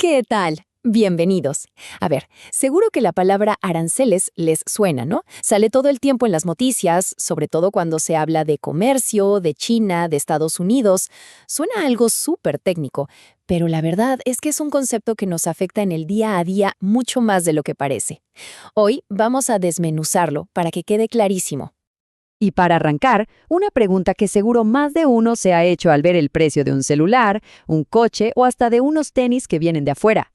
¿Qué tal? Bienvenidos. A ver, seguro que la palabra aranceles les suena, ¿no? Sale todo el tiempo en las noticias, sobre todo cuando se habla de comercio, de China, de Estados Unidos. Suena algo súper técnico, pero la verdad es que es un concepto que nos afecta en el día a día mucho más de lo que parece. Hoy vamos a desmenuzarlo para que quede clarísimo. Y para arrancar, una pregunta que seguro más de uno se ha hecho al ver el precio de un celular, un coche o hasta de unos tenis que vienen de afuera.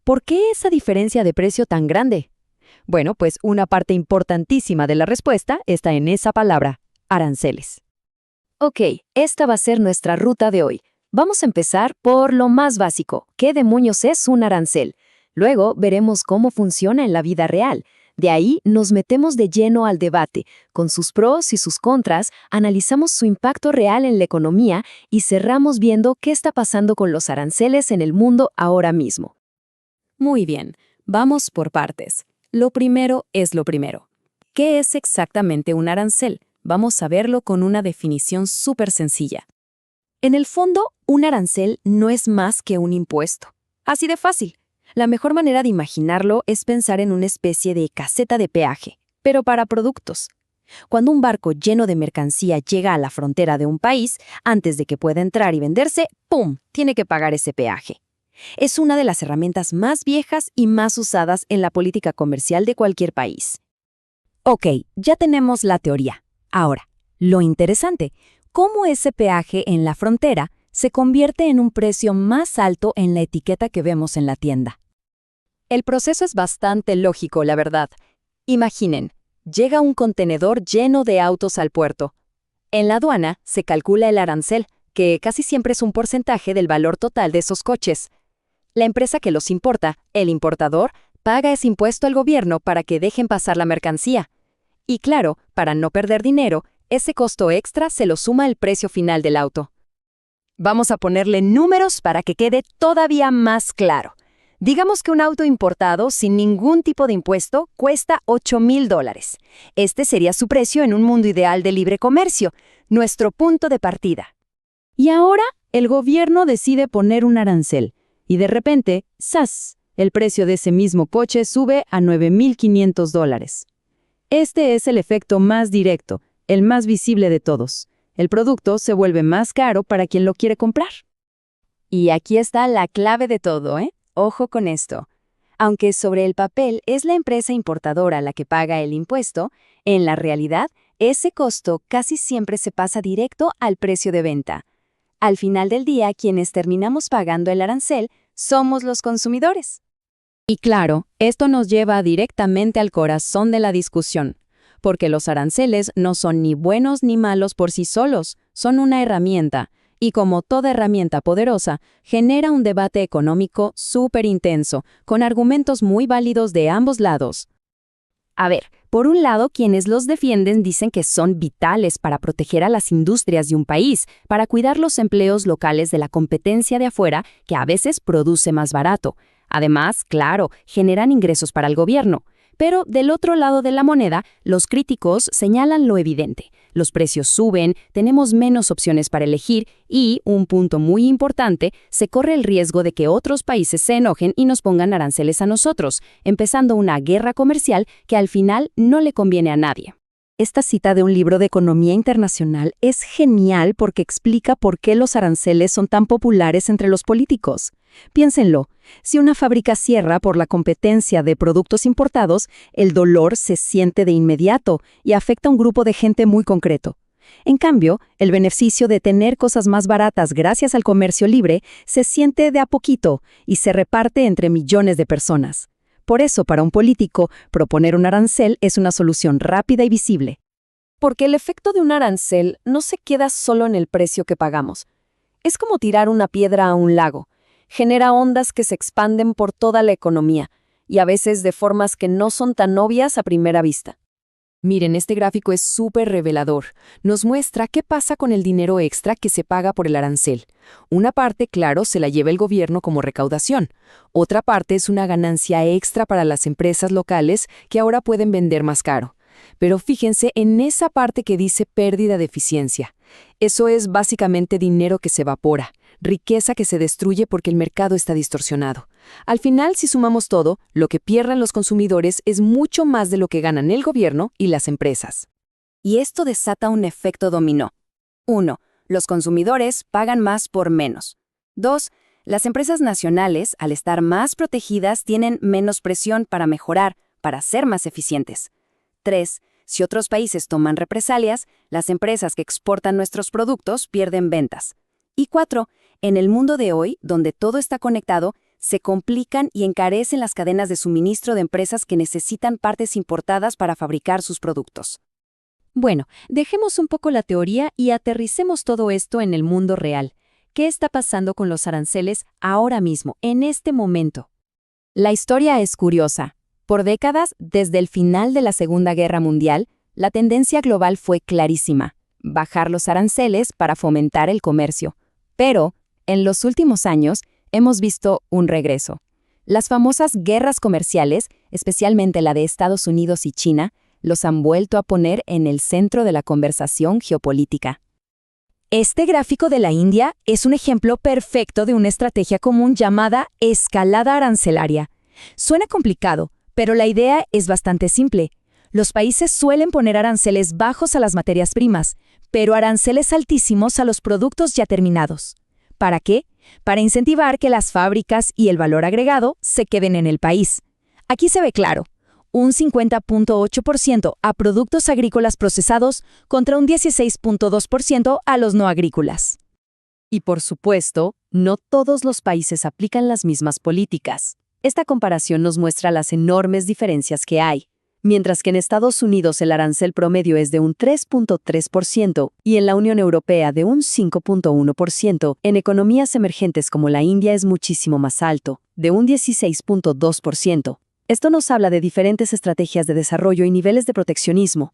¿Por qué esa diferencia de precio tan grande? Bueno, pues una parte importantísima de la respuesta está en esa palabra, aranceles. Ok, esta va a ser nuestra ruta de hoy. Vamos a empezar por lo más básico. ¿Qué demonios es un arancel? Luego veremos cómo funciona en la vida real. De ahí nos metemos de lleno al debate. Con sus pros y sus contras, analizamos su impacto real en la economía y cerramos viendo qué está pasando con los aranceles en el mundo ahora mismo. Muy bien, vamos por partes. Lo primero es lo primero. ¿Qué es exactamente un arancel? Vamos a verlo con una definición súper sencilla. En el fondo, un arancel no es más que un impuesto. Así de fácil. La mejor manera de imaginarlo es pensar en una especie de caseta de peaje, pero para productos. Cuando un barco lleno de mercancía llega a la frontera de un país, antes de que pueda entrar y venderse, ¡pum!, tiene que pagar ese peaje. Es una de las herramientas más viejas y más usadas en la política comercial de cualquier país. Ok, ya tenemos la teoría. Ahora, lo interesante, ¿cómo ese peaje en la frontera se convierte en un precio más alto en la etiqueta que vemos en la tienda? El proceso es bastante lógico, la verdad. Imaginen, llega un contenedor lleno de autos al puerto. En la aduana se calcula el arancel, que casi siempre es un porcentaje del valor total de esos coches. La empresa que los importa, el importador, paga ese impuesto al gobierno para que dejen pasar la mercancía. Y claro, para no perder dinero, ese costo extra se lo suma al precio final del auto. Vamos a ponerle números para que quede todavía más claro. Digamos que un auto importado sin ningún tipo de impuesto cuesta $8,000. Este sería su precio en un mundo ideal de libre comercio, nuestro punto de partida. Y ahora el gobierno decide poner un arancel. Y de repente, ¡zas!, el precio de ese mismo coche sube a $9,500. Este es el efecto más directo, el más visible de todos. El producto se vuelve más caro para quien lo quiere comprar. Y aquí está la clave de todo, ¿eh? Ojo con esto. Aunque sobre el papel es la empresa importadora la que paga el impuesto, en la realidad, ese costo casi siempre se pasa directo al precio de venta. Al final del día, quienes terminamos pagando el arancel somos los consumidores. Y claro, esto nos lleva directamente al corazón de la discusión, porque los aranceles no son ni buenos ni malos por sí solos, son una herramienta. Y como toda herramienta poderosa, genera un debate económico súper intenso, con argumentos muy válidos de ambos lados. A ver, por un lado, quienes los defienden dicen que son vitales para proteger a las industrias de un país, para cuidar los empleos locales de la competencia de afuera, que a veces produce más barato. Además, claro, generan ingresos para el gobierno. Pero del otro lado de la moneda, los críticos señalan lo evidente. Los precios suben, tenemos menos opciones para elegir y, un punto muy importante, se corre el riesgo de que otros países se enojen y nos pongan aranceles a nosotros, empezando una guerra comercial que al final no le conviene a nadie. Esta cita de un libro de economía internacional es genial porque explica por qué los aranceles son tan populares entre los políticos. Piénsenlo, si una fábrica cierra por la competencia de productos importados, el dolor se siente de inmediato y afecta a un grupo de gente muy concreto. En cambio, el beneficio de tener cosas más baratas gracias al comercio libre se siente de a poquito y se reparte entre millones de personas. Por eso, para un político, proponer un arancel es una solución rápida y visible. Porque el efecto de un arancel no se queda solo en el precio que pagamos. Es como tirar una piedra a un lago. Genera ondas que se expanden por toda la economía, y a veces de formas que no son tan obvias a primera vista. Miren, este gráfico es súper revelador. Nos muestra qué pasa con el dinero extra que se paga por el arancel. Una parte, claro, se la lleva el gobierno como recaudación. Otra parte es una ganancia extra para las empresas locales que ahora pueden vender más caro. Pero fíjense en esa parte que dice pérdida de eficiencia. Eso es básicamente dinero que se evapora, riqueza que se destruye porque el mercado está distorsionado. Al final, si sumamos todo, lo que pierden los consumidores es mucho más de lo que ganan el gobierno y las empresas. Y esto desata un efecto dominó. 1. Los consumidores pagan más por menos. 2. Las empresas nacionales, al estar más protegidas, tienen menos presión para mejorar, para ser más eficientes. 3. Si otros países toman represalias, las empresas que exportan nuestros productos pierden ventas. Y 4. En el mundo de hoy, donde todo está conectado, se complican y encarecen las cadenas de suministro de empresas que necesitan partes importadas para fabricar sus productos. Bueno, dejemos un poco la teoría y aterricemos todo esto en el mundo real. ¿Qué está pasando con los aranceles ahora mismo, en este momento? La historia es curiosa. Por décadas, desde el final de la Segunda Guerra Mundial, la tendencia global fue clarísima: bajar los aranceles para fomentar el comercio. Pero, en los últimos años, hemos visto un regreso. Las famosas guerras comerciales, especialmente la de Estados Unidos y China, los han vuelto a poner en el centro de la conversación geopolítica. Este gráfico de la India es un ejemplo perfecto de una estrategia común llamada escalada arancelaria. Suena complicado, pero la idea es bastante simple. Los países suelen poner aranceles bajos a las materias primas, pero aranceles altísimos a los productos ya terminados. ¿Para qué? Para incentivar que las fábricas y el valor agregado se queden en el país. Aquí se ve claro: un 50.8% a productos agrícolas procesados contra un 16.2% a los no agrícolas. Y por supuesto, no todos los países aplican las mismas políticas. Esta comparación nos muestra las enormes diferencias que hay. Mientras que en Estados Unidos el arancel promedio es de un 3.3% y en la Unión Europea de un 5.1%, en economías emergentes como la India es muchísimo más alto, de un 16.2%. Esto nos habla de diferentes estrategias de desarrollo y niveles de proteccionismo.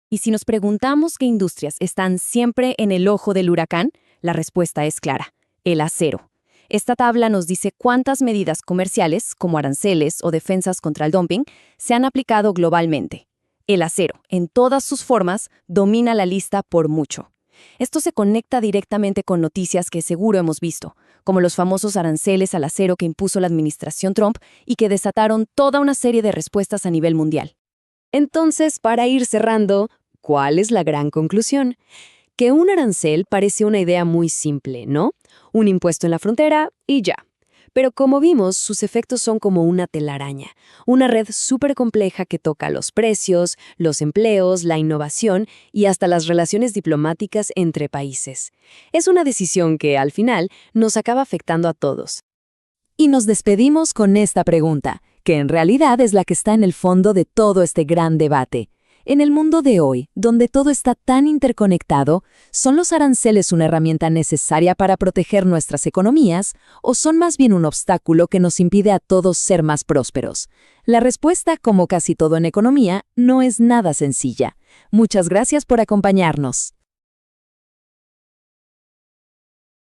Y si nos preguntamos qué industrias están siempre en el ojo del huracán, la respuesta es clara: el acero. Esta tabla nos dice cuántas medidas comerciales, como aranceles o defensas contra el dumping, se han aplicado globalmente. El acero, en todas sus formas, domina la lista por mucho. Esto se conecta directamente con noticias que seguro hemos visto, como los famosos aranceles al acero que impuso la administración Trump y que desataron toda una serie de respuestas a nivel mundial. Entonces, para ir cerrando, ¿cuál es la gran conclusión? Que un arancel parece una idea muy simple, ¿no? Un impuesto en la frontera y ya. Pero como vimos, sus efectos son como una telaraña, una red súper compleja que toca los precios, los empleos, la innovación y hasta las relaciones diplomáticas entre países. Es una decisión que, al final, nos acaba afectando a todos. Y nos despedimos con esta pregunta, que en realidad es la que está en el fondo de todo este gran debate. En el mundo de hoy, donde todo está tan interconectado, ¿son los aranceles una herramienta necesaria para proteger nuestras economías o son más bien un obstáculo que nos impide a todos ser más prósperos? La respuesta, como casi todo en economía, no es nada sencilla. Muchas gracias por acompañarnos.